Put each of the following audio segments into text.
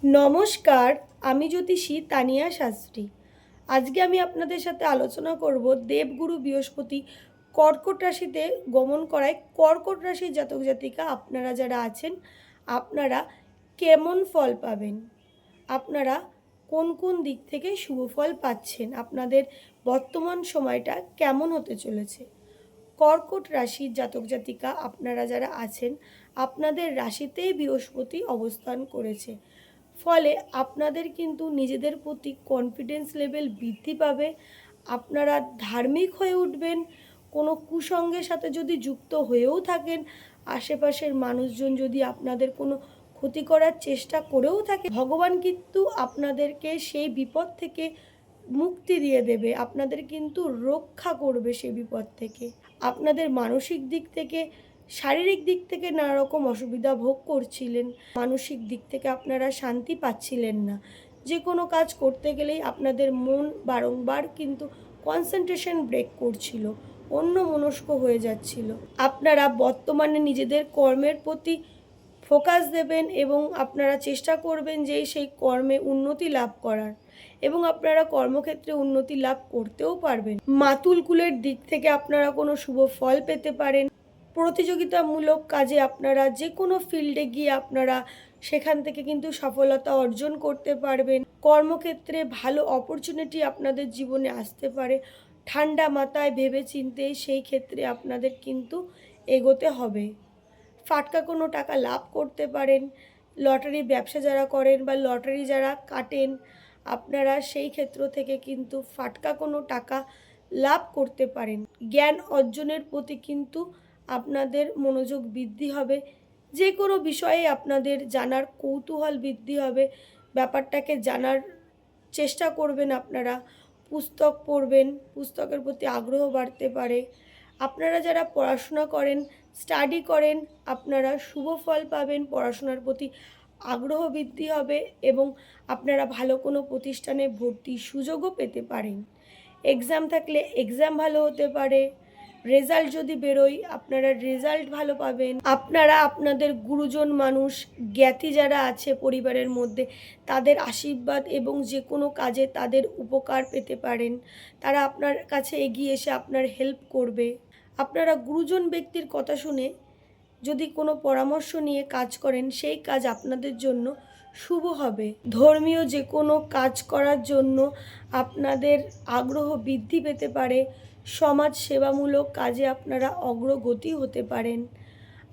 নমস্কার, আমি জ্যোতিষী তানিয়া শাস্ত্রী। আজকে আমি আপনাদের সাথে আলোচনা করব দেবগুরু বৃহস্পতি কর্কট রাশিতে গমন করায় কর্কট রাশির জাতক জাতিকা আপনারা যারা আছেন আপনারা কেমন ফল পাবেন, আপনারা কোন কোন দিক থেকে শুভ ফল পাচ্ছেন, আপনাদের বর্তমান সময়টা কেমন হতে চলেছে। কর্কট রাশির জাতক জাতিকা আপনারা যারা আছেন আপনাদের রাশিতেই বৃহস্পতি অবস্থান করেছে, ফলে আপনাদের কিন্তু নিজেদের প্রতি কনফিডেন্স লেভেল বৃদ্ধি পাবে। আপনারা ধার্মিক হয়ে উঠবেন। কোনো কুসঙ্গের সাথে যদি যুক্ত হয়েও থাকেন, আশেপাশের মানুষজন যদি আপনাদের কোনো ক্ষতি করার চেষ্টা করেও থাকে, ভগবান কিন্তু আপনাদেরকে সেই বিপদ থেকে মুক্তি দিয়ে দেবে, আপনাদের কিন্তু রক্ষা করবে সেই বিপদ থেকে। আপনাদের মানসিক দিক থেকে, শারীরিক দিক থেকে নানা রকম অসুবিধা ভোগ করছিলেন, মানসিক দিক থেকে আপনারা শান্তি পাচ্ছিলেন না, যে কোনো কাজ করতে গেলেই আপনাদের মন বারংবার কিন্তু কনসেন্ট্রেশন ব্রেক করছিল, অন্যমনস্ক হয়ে যাচ্ছিল। আপনারা বর্তমানে নিজেদের কর্মের প্রতি ফোকাস দেবেন এবং আপনারা চেষ্টা করবেন যে সেই কর্মে উন্নতি লাভ করার, এবং আপনারা কর্মক্ষেত্রে উন্নতি লাভ করতেও পারবেন। মাতুল কুলের দিক থেকে আপনারা কোনো শুভ ফল পেতে পারেন। প্রতিযোগিতামূলক কাজে আপনারা যে কোনো ফিল্ডে গিয়ে আপনারা সেখান থেকে কিন্তু সফলতা অর্জন করতে পারবেন। কর্মক্ষেত্রে ভালো অপরচুনিটি আপনাদের জীবনে আসতে পারে। ঠান্ডা মাথায় ভেবে চিন্তে সেই ক্ষেত্রে আপনাদের কিন্তু এগোতে হবে। ফাটকা কোনো টাকা লাভ করতে পারেন। লটারি ব্যবসা যারা করেন বা লটারি যারা কাটেন, আপনারা সেই ক্ষেত্র থেকে কিন্তু ফাটকা কোনো টাকা লাভ করতে পারেন। জ্ঞান অর্জনের প্রতি কিন্তু আপনাদের মনোযোগ বৃদ্ধি হবে। যে কোনো বিষয়ে আপনাদের জানার কৌতূহল বৃদ্ধি হবে, ব্যাপারটাকে জানার চেষ্টা করবেন। আপনারা পুস্তক পড়বেন, পুস্তকের প্রতি আগ্রহ বাড়তে পারে। আপনারা যারা পড়াশোনা করেন, স্টাডি করেন, আপনারা শুভ ফল পাবেন, পড়াশোনার প্রতি আগ্রহ বৃদ্ধি হবে এবং আপনারা ভালো কোনো প্রতিষ্ঠানে ভর্তির সুযোগও পেতে পারেন। এক্সাম থাকলে এক্সাম ভালো হতে পারে। রেজাল্ট যদি বেরোয় আপনারা রেজাল্ট ভালো পাবেন। আপনারা আপনাদের গুরুজন মানুষ, জ্ঞাতি যারা আছে পরিবারের মধ্যে, তাদের আশীর্বাদ এবং যে কোনো কাজে তাদের উপকার পেতে পারেন। তারা আপনার কাছে এগিয়ে এসে আপনার হেল্প করবে। আপনারা গুরুজন ব্যক্তির কথা শুনে যদি কোনো পরামর্শ নিয়ে কাজ করেন, সেই কাজ আপনাদের জন্য শুভ হবে। ধর্মীয় যে কোনো কাজ করার জন্য আপনাদের আগ্রহ বৃদ্ধি পেতে পারে। সমাজ সেবামূলক কাজে আপনারা অগ্রগতি হতে পারেন।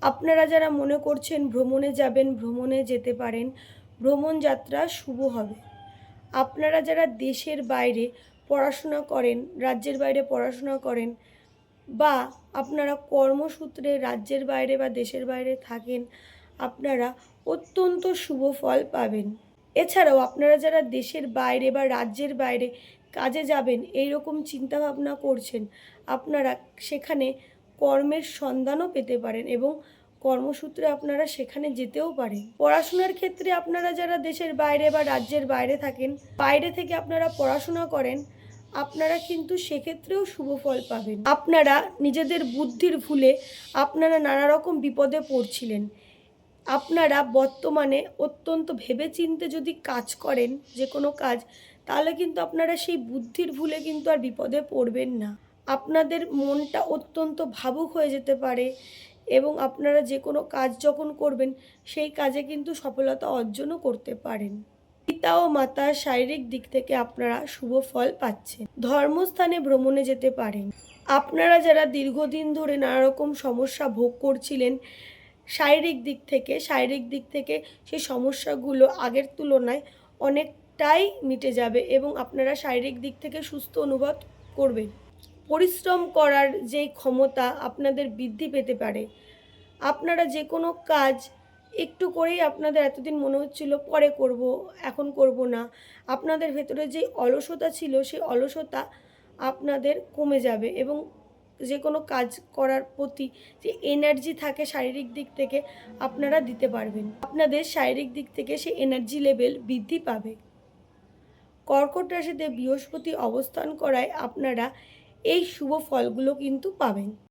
আপনারা যারা মনে করছেন ভ্রমণে যাবেন, ভ্রমণে যেতে পারেন। ভ্রমণ যাত্রা শুভ হবে। আপনারা যারা দেশের বাইরে পড়াশোনা করেন, রাজ্যের বাইরে পড়াশোনা করেন, বা আপনারা কর্মসূত্রে রাজ্যের বাইরে বা দেশের বাইরে থাকেন, আপনারা অত্যন্ত শুভ ফল পাবেন। এছাড়াও আপনারা যারা দেশের বাইরে বা রাজ্যের বাইরে কাজে যাবেন এই রকম চিন্তাভাবনা করছেন, আপনারা সেখানে কর্মের সন্ধানও পেতে পারেন এবং কর্মসূত্রে আপনারা সেখানে যেতেও পারেন। পড়াশোনার ক্ষেত্রে আপনারা যারা দেশের বাইরে বা রাজ্যের বাইরে থাকেন, বাইরে থেকে আপনারা পড়াশোনা করেন, আপনারা কিন্তু সেক্ষেত্রেও শুভ ফল পাবেন। আপনারা নিজেদের বুদ্ধির ভুলে আপনারা নানা রকম বিপদে পড়ছিলেন, আপনারা বর্তমানে অত্যন্ত ভেবেচিন্তে যদি কাজ করেন যে কোনো কাজ, তাহলে কিন্তু আপনারা সেই বুদ্ধির ভুলে কিন্তু আর বিপদে পড়বেন না। আপনাদের মনটা অত্যন্ত ভাবুক হয়ে যেতে পারে এবং আপনারা যে কোনো কাজ যখন করবেন সেই কাজে কিন্তু সফলতা অর্জনও করতে পারেন। পিতা ও মাতার শারীরিক দিক থেকে আপনারা শুভ ফল পাচ্ছেন। ধর্মস্থানে ভ্রমণে যেতে পারেন। আপনারা যারা দীর্ঘদিন ধরে নানা রকম সমস্যা ভোগ করছিলেন শারীরিক দিক থেকে সেই সমস্যাগুলো আগের তুলনায় অনেকটাই মিটে যাবে এবং আপনারা শারীরিক দিক থেকে সুস্থ অনুভব করবেন। পরিশ্রম করার যেই ক্ষমতা আপনাদের বৃদ্ধি পেতে পারে। আপনারা যে কোনো কাজ একটু করেই আপনাদের এতদিন মনে হচ্ছিল পরে করব, এখন করব না, আপনাদের ভেতরে যে অলসতা ছিল সেই অলসতা আপনাদের কমে যাবে এবং যে কোনো কাজ করার প্রতি যে এনার্জি থাকে শারীরিক দিক থেকে আপনারা দিতে পারবেন। আপনাদের শারীরিক দিক থেকে সেই এনার্জি লেভেল বৃদ্ধি পাবে। কর্কট রাশিতে বৃহস্পতি অবস্থান করায় আপনারা এই শুভ ফলগুলো কিন্তু পাবেন।